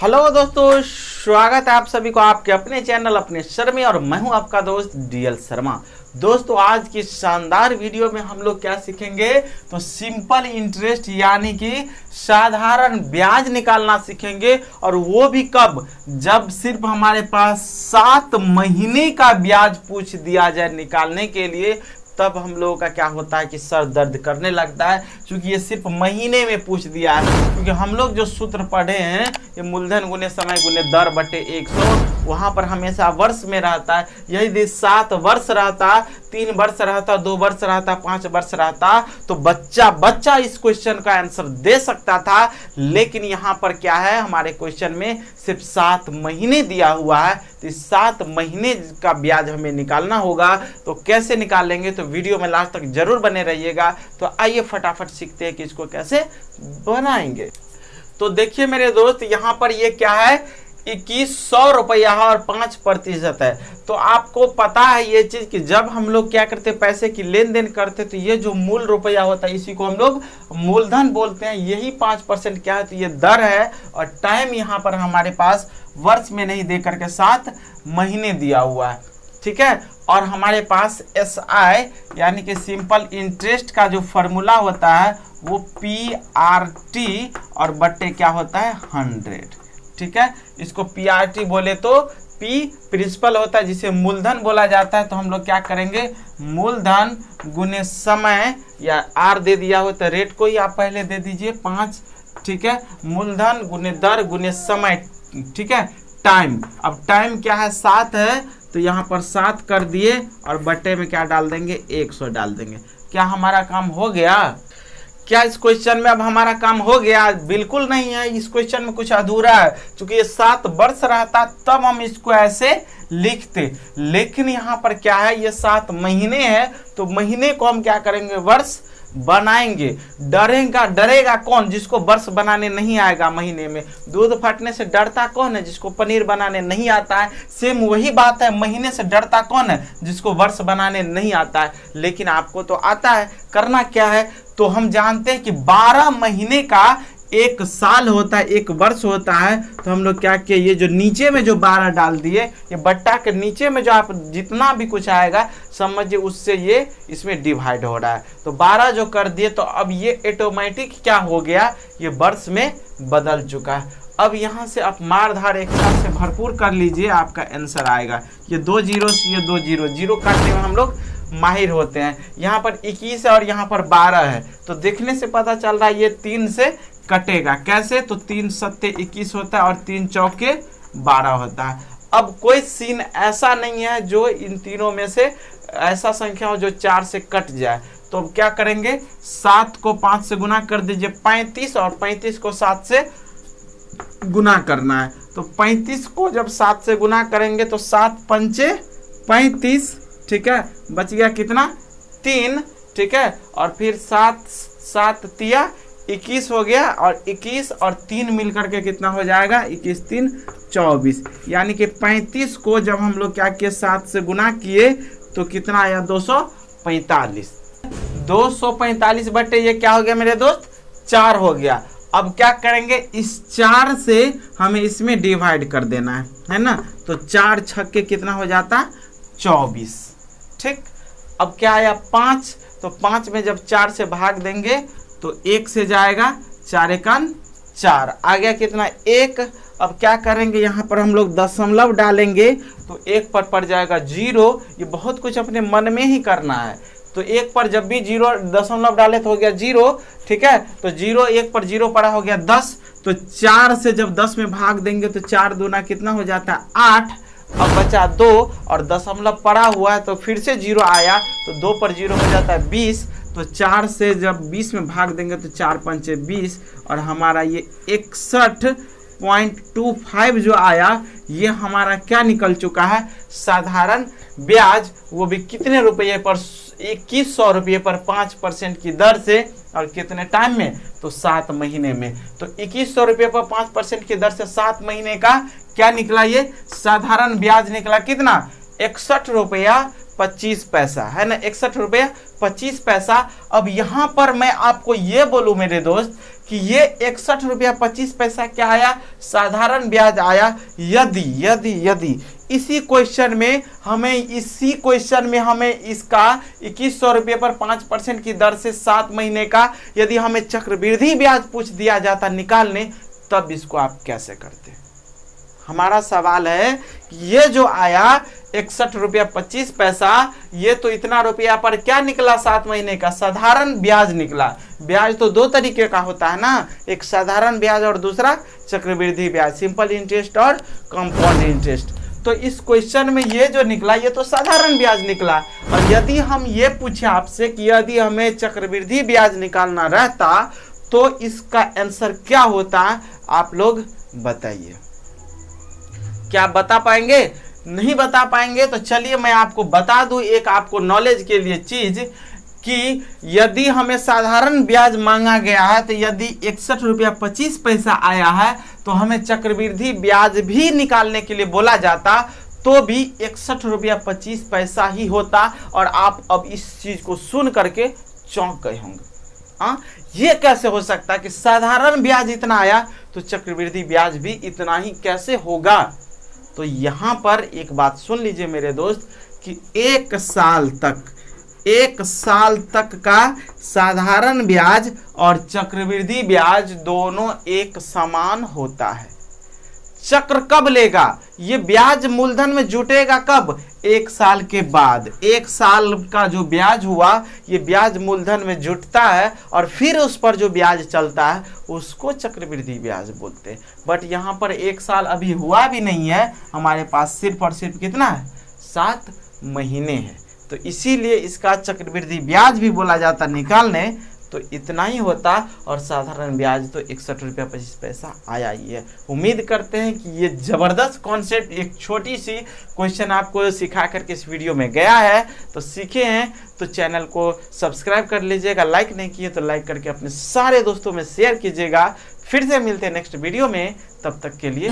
Hello दोस्तों, स्वागत है आप सभी को आपके अपने चैनल अपने सर में। और मैं हूं आपका दोस्त डीएल शर्मा। दोस्तों, आज की शानदार वीडियो में हम लोग क्या सीखेंगे तो सिंपल इंटरेस्ट यानी कि साधारण ब्याज निकालना सीखेंगे। और वो भी कब, जब सिर्फ हमारे पास 7 महीने का ब्याज पूछ दिया जाए निकालने के लिए, तब हम लोगों का क्या होता है कि सर दर्द करने लगता है, क्योंकि ये सिर्फ महीने में पूछ दिया है। क्योंकि हम लोग जो सूत्र पढ़े हैं ये मूलधन गुने समय गुने दर बटे 100, वहां पर हमेशा वर्ष में रहता है। यदि 7 वर्ष रहता, 3 वर्ष रहता, 2 वर्ष रहता, 5 वर्ष रहता, तो बच्चा इस क्वेश्चन का आंसर दे सकता था। लेकिन यहाँ पर क्या है, हमारे क्वेश्चन में सिर्फ 7 महीने दिया हुआ है, तो इस 7 महीने का ब्याज हमें निकालना होगा। तो कैसे निकालेंगे, तो वीडियो में लास्ट तक जरूर बने रहिएगा। तो आइए फटाफट सीखते हैं कि इसको कैसे बनाएंगे। तो देखिए मेरे दोस्त, यहाँ पर ये क्या है, 2100 रुपया और 5% है। तो आपको पता है ये चीज कि जब हम लोग क्या करते, पैसे की लेन देन करते, तो ये जो मूल रुपया होता है इसी को हम लोग मूलधन बोलते हैं। यही 5% क्या है, तो ये दर है। और टाइम यहाँ पर हमारे पास वर्ष में नहीं दे करके 7 महीने दिया हुआ है, ठीक है। और हमारे पास SI यानी कि सिंपल इंटरेस्ट का जो फॉर्मूला होता है वो PRT और बट्टे क्या होता है 100, ठीक है। इसको PRT बोले तो P प्रिंसिपल होता है जिसे मूलधन बोला जाता है। तो हम लोग क्या करेंगे, मूलधन गुने समय, या R दे दिया हो तो रेट को ही आप पहले दे दीजिए 5, ठीक है। मूलधन गुने दर गुने समय, ठीक है, टाइम। अब टाइम क्या है 7 है, तो यहाँ पर 7 कर दिए और बट्टे में क्या डाल देंगे 100 डाल देंगे। क्या हमारा काम हो गया? क्या इस क्वेश्चन में अब हमारा काम हो गया? बिल्कुल नहीं है, इस क्वेश्चन में कुछ अधूरा है। क्योंकि ये 7 वर्ष रहता तब हम इसको ऐसे लिखते, लेकिन यहाँ पर क्या है, ये 7 महीने है, तो महीने को हम क्या करेंगे, वर्ष बनाएंगे। डरेगा कौन, जिसको वर्ष बनाने नहीं आएगा। महीने में दूध फटने से डरता कौन है, जिसको पनीर बनाने नहीं आता है। सेम वही बात है, महीने से डरता कौन है, जिसको वर्ष बनाने नहीं आता है। लेकिन आपको तो आता है। करना क्या है, तो हम जानते हैं कि 12 महीने का 1 साल होता है, 1 वर्ष होता है। तो हम लोग क्या किए, ये जो नीचे में जो 12 डाल दिए, ये बट्टा के नीचे में जो आप जितना भी कुछ आएगा समझिए उससे ये इसमें डिवाइड हो रहा है। तो 12 जो कर दिए, तो अब ये ऑटोमेटिक क्या हो गया, ये वर्ष में बदल चुका है। अब यहाँ से आप मारधार एक साथ से भरपूर कर लीजिए, आपका आंसर आएगा। ये 2 जीरो से ये 2 जीरो, जीरो काटने में हम लोग माहिर होते हैं। यहाँ पर 21 है और यहाँ पर 12 है, तो देखने से पता चल रहा है ये 3 से कटेगा। कैसे, तो 3 सत्ते 21 होता है और 3 चौके 12 होता है। अब कोई सीन ऐसा नहीं है जो इन तीनों में से ऐसा संख्या हो जो 4 से कट जाए। तो अब क्या करेंगे, 7 को 5 से गुना कर दीजिए 35, और 35 को 7 से गुना करना है। तो 35 को जब 7 से गुना करेंगे तो 7 पंचे 35, ठीक है। बच गया कितना, 3, ठीक है। और फिर 7 तिया 21 हो गया, और 21 और 3 मिलकर के कितना हो जाएगा, 21 3 24। यानी कि 35 को जब हम लोग क्या किए 7 से गुना किए तो कितना आया 245। 245 बटे ये क्या हो गया मेरे दोस्त, 4 हो गया। अब क्या करेंगे, इस 4 से हमें इसमें डिवाइड कर देना है ना। तो 4 छक्के कितना हो जाता, 24, ठीक। अब क्या आया 5, तो 5 में जब 4 से भाग देंगे तो 1 से जाएगा, 4 एकन 4, आ गया कितना 1। अब क्या करेंगे, यहाँ पर हम लोग दशमलव डालेंगे तो 1 पर पड़ जाएगा 0। ये बहुत कुछ अपने मन में ही करना है। तो 1 पर जब भी 0 दशमलव डाले तो हो गया 0, ठीक है। तो 0 1 पर 0 पड़ा हो गया 10। तो 4 से जब 10 में भाग देंगे तो 4 दूना कितना हो जाता है 8। अब बचा 2 और दशमलव पड़ा हुआ है, तो फिर से 0 आया, तो 2 पर 0 हो जाता है 20। तो 4 से जब 20 में भाग देंगे तो 4 पंचे 20, और हमारा ये 61.25 जो आया, ये हमारा क्या निकल चुका है, साधारण ब्याज। वो भी कितने रुपये पर, 2100 रुपये पर 5% की दर से, और कितने टाइम में, तो 7 महीने में। तो 2100 रुपये पर 5% की दर से 7 महीने का क्या निकला, ये साधारण ब्याज निकला कितना, 61 रुपया 25 पैसा, है ना, 61 रुपया 25 पैसा। अब यहाँ पर मैं आपको ये बोलूँ मेरे दोस्त कि ये 61 रुपया 25 पैसा क्या आया, साधारण ब्याज आया। यदि यदि यदि इसी क्वेश्चन में हमें इसका 2100 रुपये पर 5% की दर से 7 महीने का यदि हमें चक्रवृद्धि ब्याज पूछ दिया जाता निकालने, तब इसको आप कैसे करते? हमारा सवाल है कि ये जो आया 61 रुपया 25 पैसा, ये तो इतना रुपया पर क्या निकला, 7 महीने का साधारण ब्याज निकला। ब्याज तो दो तरीके का होता है ना, एक साधारण ब्याज और दूसरा चक्रवृद्धि ब्याज, सिंपल इंटरेस्ट और कंपाउंड इंटरेस्ट। तो इस क्वेश्चन में ये जो निकला ये तो साधारण ब्याज निकला। और यदि हम ये पूछे आपसे कि यदि हमें चक्रवृद्धि ब्याज निकालना रहता तो इसका आंसर क्या होता, आप लोग बताइए। क्या बता पाएंगे? नहीं बता पाएंगे तो चलिए मैं आपको बता दूं एक आपको नॉलेज के लिए चीज कि यदि हमें साधारण ब्याज मांगा गया है तो यदि 61 रुपया 25 पैसा आया है तो हमें चक्रवृद्धि ब्याज भी निकालने के लिए बोला जाता तो भी 61 रुपया 25 पैसा ही होता। और आप अब इस चीज को सुन करके चौंक गए होंगे, हाँ ये कैसे हो सकता है कि साधारण ब्याज इतना आया तो चक्रवृद्धि ब्याज भी इतना ही कैसे होगा? तो यहां पर एक बात सुन लीजिए मेरे दोस्त कि एक साल तक का साधारण ब्याज और चक्रवृद्धि ब्याज दोनों एक समान होता है। चक्र कब लेगा? ये ब्याज मूलधन में जुटेगा कब? 1 साल के बाद। 1 साल का जो ब्याज हुआ ये ब्याज मूलधन में जुटता है और फिर उस पर जो ब्याज चलता है उसको चक्रवृद्धि ब्याज बोलते हैं। बट यहाँ पर 1 साल अभी हुआ भी नहीं है, हमारे पास सिर्फ और सिर्फ कितना है, 7 महीने है। तो इसीलिए इसका चक्रवृद्धि ब्याज भी बोला जाता निकालने तो इतना ही होता और साधारण ब्याज तो 61 रुपया 25 पैसा आया ही है। उम्मीद करते हैं कि ये ज़बरदस्त कॉन्सेप्ट, एक छोटी सी क्वेश्चन आपको सिखा करके इस वीडियो में गया है। तो सीखे हैं तो चैनल को सब्सक्राइब कर लीजिएगा, लाइक नहीं किए तो लाइक करके अपने सारे दोस्तों में शेयर कीजिएगा। फिर से मिलते हैं नेक्स्ट वीडियो में, तब तक के लिए।